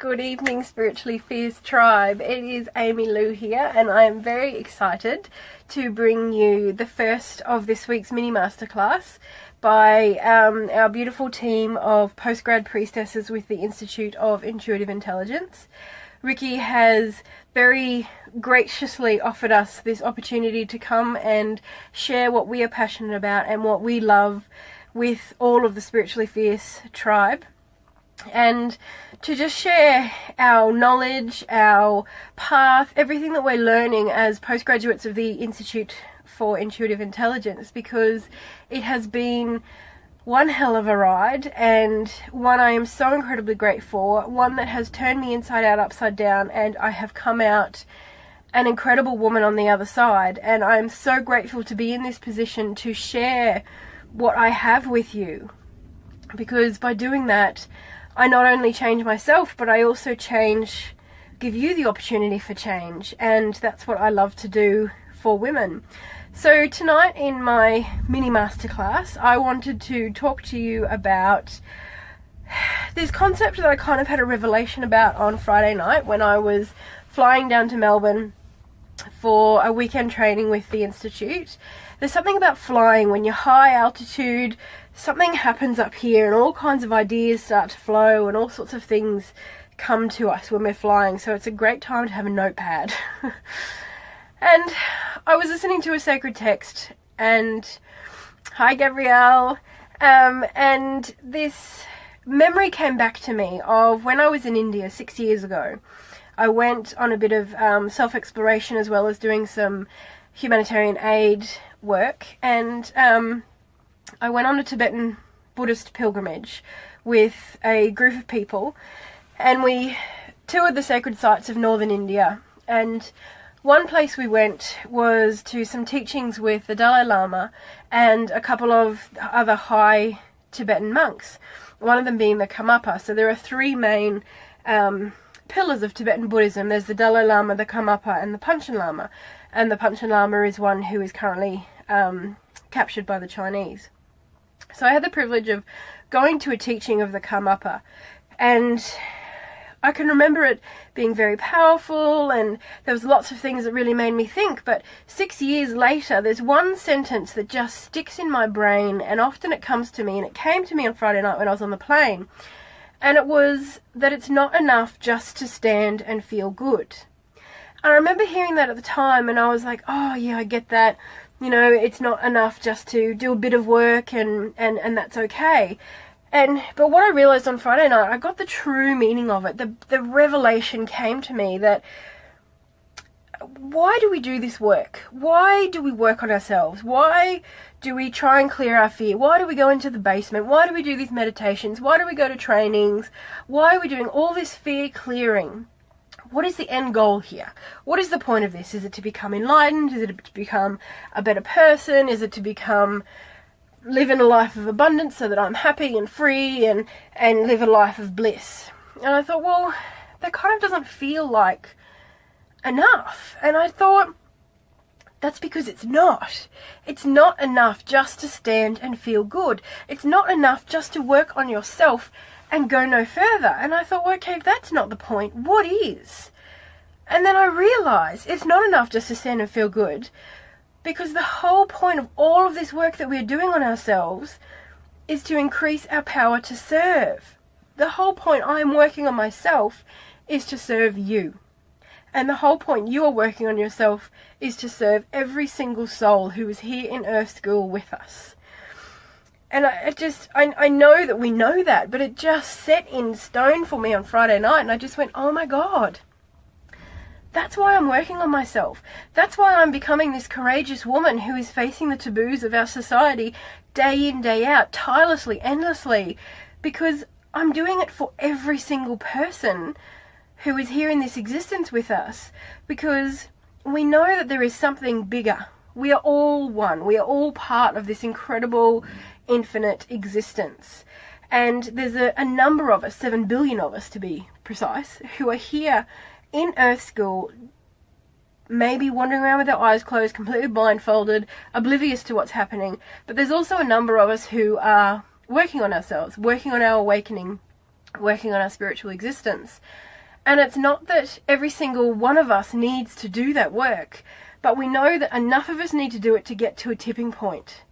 Good evening, Spiritually Fierce Tribe. It is Amy Lou here, and I am very excited to bring you the first of this week's mini masterclass by our beautiful team of postgrad priestesses with the Institute of Intuitive Intelligence. Ricky has very graciously offered us this opportunity to come and share what we are passionate about and what we love with all of the Spiritually Fierce tribe, and to just share our knowledge, our path, everything that we're learning as postgraduates of the Institute for Intuitive Intelligence, because it has been one hell of a ride, and one I am so incredibly grateful for, one that has turned me inside out, upside down, and I have come out an incredible woman on the other side. And I am so grateful to be in this position to share what I have with you, because by doing that I not only change myself, but I also give you the opportunity for change, and that's what I love to do for women. So tonight in my mini masterclass, I wanted to talk to you about this concept that I kind of had a revelation about on Friday night when I was flying down to Melbourne for a weekend training with the Institute. There's something about flying when you're high altitude. Something happens up here and all kinds of ideas start to flow and all sorts of things come to us when we're flying. So it's a great time to have a notepad. And I was listening to a sacred text, and hi Gabrielle, and this memory came back to me of when I was in India 6 years ago. I went on a bit of self-exploration as well as doing some humanitarian aid work, and I went on a Tibetan Buddhist pilgrimage with a group of people, and we toured the sacred sites of northern India. And one place we went was to some teachings with the Dalai Lama and a couple of other high Tibetan monks, one of them being the Karmapa. So there are three main pillars of Tibetan Buddhism. There's the Dalai Lama, the Karmapa, and the Panchen Lama. And the Panchen Lama is one who is currently captured by the Chinese. So I had the privilege of going to a teaching of the Karmapa, and I can remember it being very powerful, and there was lots of things that really made me think. But 6 years later, there's one sentence that just sticks in my brain, and often it comes to me, and it came to me on Friday night when I was on the plane, and it was that it's not enough just to stand and feel good. And I remember hearing that at the time, and I was like, oh yeah, I get that. You know, it's not enough just to do a bit of work and that's okay. But what I realized on Friday night, I got the true meaning of it. The revelation came to me that why do we do this work? Why do we work on ourselves? Why do we try and clear our fear? Why do we go into the basement? Why do we do these meditations? Why do we go to trainings? Why are we doing all this fear clearing? What is the end goal here? What is the point of this? Is it to become enlightened? Is it to become a better person? Is it to live in a life of abundance so that I'm happy and free and live a life of bliss? And I thought, well, that kind of doesn't feel like enough. And I thought, that's because it's not. It's not enough just to stand and feel good. It's not enough just to work on yourself and go no further. And I thought, well, okay, if that's not the point, what is? And then I realised it's not enough just to stand and feel good, because the whole point of all of this work that we're doing on ourselves is to increase our power to serve. The whole point I'm working on myself is to serve you. And the whole point you are working on yourself is to serve every single soul who is here in Earth School with us. And I know that we know that, but it just set in stone for me on Friday night, and I just went, oh my God, that's why I'm working on myself. That's why I'm becoming this courageous woman who is facing the taboos of our society day in, day out, tirelessly, endlessly, because I'm doing it for every single person who is here in this existence with us, because we know that there is something bigger. We are all one. We are all part of this incredible infinite existence. And there's a number of us, 7 billion of us to be precise, who are here in Earth School, maybe wandering around with our eyes closed, completely blindfolded, oblivious to what's happening. But there's also a number of us who are working on ourselves, working on our awakening, working on our spiritual existence. And it's not that every single one of us needs to do that work, but we know that enough of us need to do it to get to a tipping point.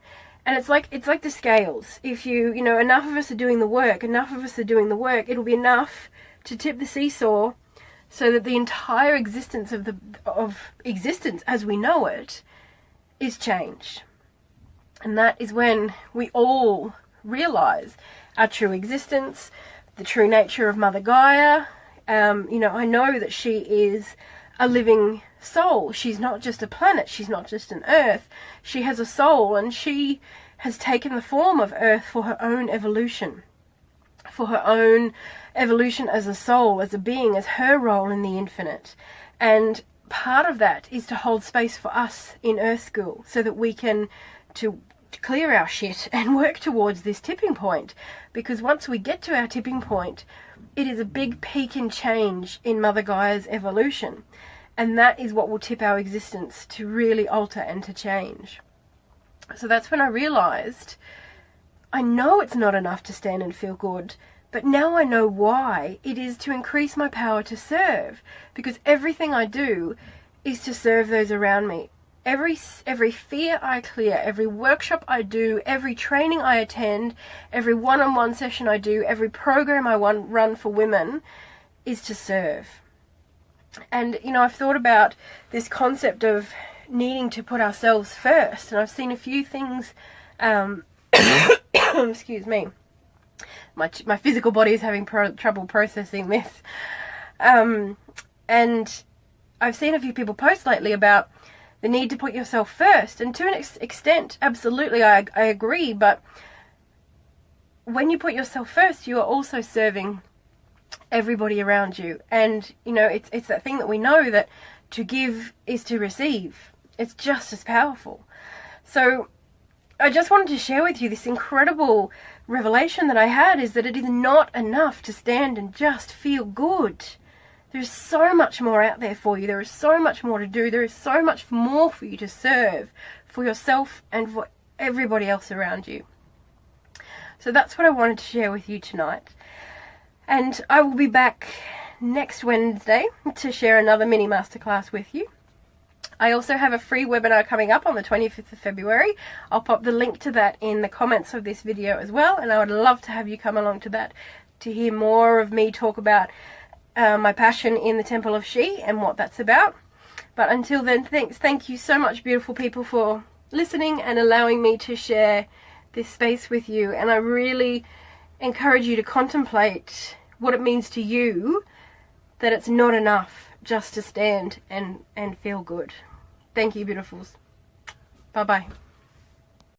And it's like the scales. If you know, enough of us are doing the work, it'll be enough to tip the seesaw so that the entire existence of existence as we know it is changed. And that is when we all realize our true existence, the true nature of Mother Gaia. You know, I know that she is a living soul. She's not just a planet. She's not just an earth. She has a soul, and she has taken the form of earth for her own evolution. For her own evolution as a soul, as a being, as her role in the infinite. And part of that is to hold space for us in Earth School so that we can to clear our shit and work towards this tipping point. Because once we get to our tipping point, it is a big peak in change in Mother Gaia's evolution. And that is what will tip our existence to really alter and to change. So that's when I realized, I know it's not enough to stand and feel good, but now I know why. It is to increase my power to serve, because everything I do is to serve those around me. Every fear I clear, every workshop I do, every training I attend, every one-on-one session I do, every program I run for women is to serve. And, you know, I've thought about this concept of needing to put ourselves first, and I've seen a few things, excuse me, my physical body is having trouble processing this, and I've seen a few people post lately about the need to put yourself first, and to an extent, absolutely, I agree, but when you put yourself first, you are also serving everybody around you. And, you know, it's that thing that we know, that to give is to receive. It's just as powerful. So I just wanted to share with you this incredible revelation that I had, is that it is not enough to stand and just feel good. There's so much more out there for you. There is so much more to do. There is so much more for you to serve, for yourself and for everybody else around you. So that's what I wanted to share with you tonight. And I will be back next Wednesday to share another mini masterclass with you. I also have a free webinar coming up on the 25th of February. I'll pop the link to that in the comments of this video as well, and I would love to have you come along to that to hear more of me talk about my passion in the Temple of She and what that's about. But until then, thank you so much, beautiful people, for listening and allowing me to share this space with you. And I really encourage you to contemplate what it means to you, that it's not enough just to stand and feel good. Thank you, beautifuls. Bye-bye.